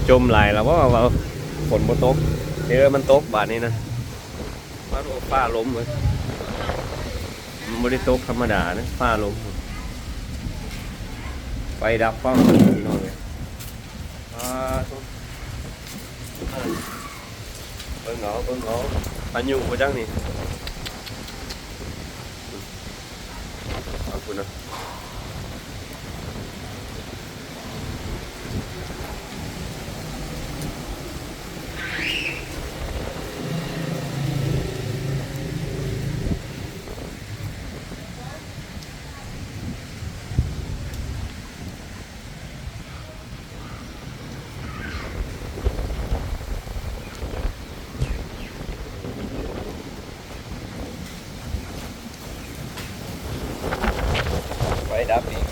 จมไหลแล้วว่าฝนบ่ตกมันตกบาดนี้นะว่าฟ้าล้มเลยมันบ่ได้ตกธรรมดานะฟ้าล้มไฟดับฟ้าพี่น้องเลยเบิ่งเอาพายุบ่จังนี่เอาคุณนะไฟดับอีก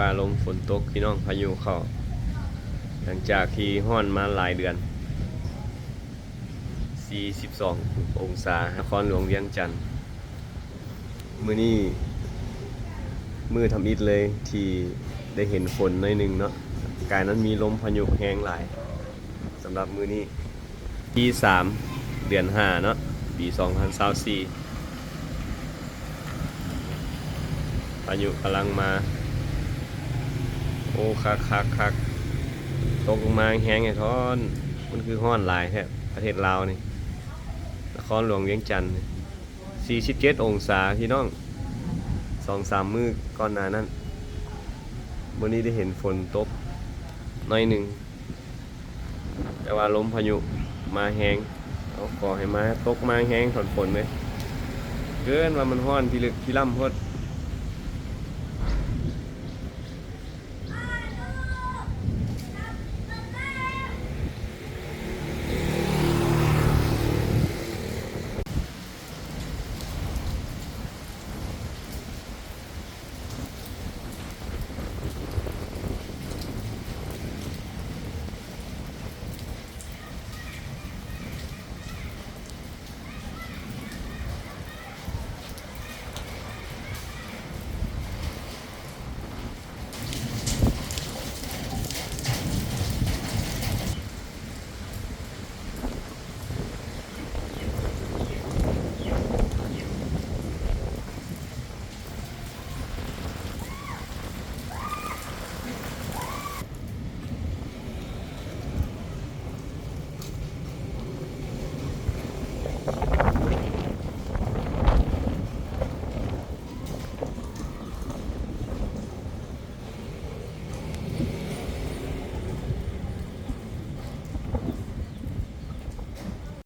ฟ้าลมฝนตกพี่น้องพายุเข้าหลังจากที่ฮ้อนมาหลายเดือน42องศานครหลวงเวียงจันทน์มื้อนี้มือทำอิฐเลยที่ได้เห็นฝนหน่อยหนึงเนาะกายนั้นมีลมพายุแห้งหลายสำหรับมื้อนี้ที่3เดือน5เนาะปี2024พายุกำลังมาโอ้คักตกลงมาแห้งไอ้ท้อนมันคือฮ้อนหลายแท้ประเทศลาวนี่นครหลวงเวียงจันทน์47องศาพี่น้อง2-3มื้อก่อนหน้านั้นวันนี้ได้เห็นฝนตกหน่อยหนึ่งแต่ว่าลมพายุมาแห้งเอาขอให้มาตกมาแห้งถอนฝนเลยเกินว่ามันฮ้อนพี่ลึกพี่ล่ำพด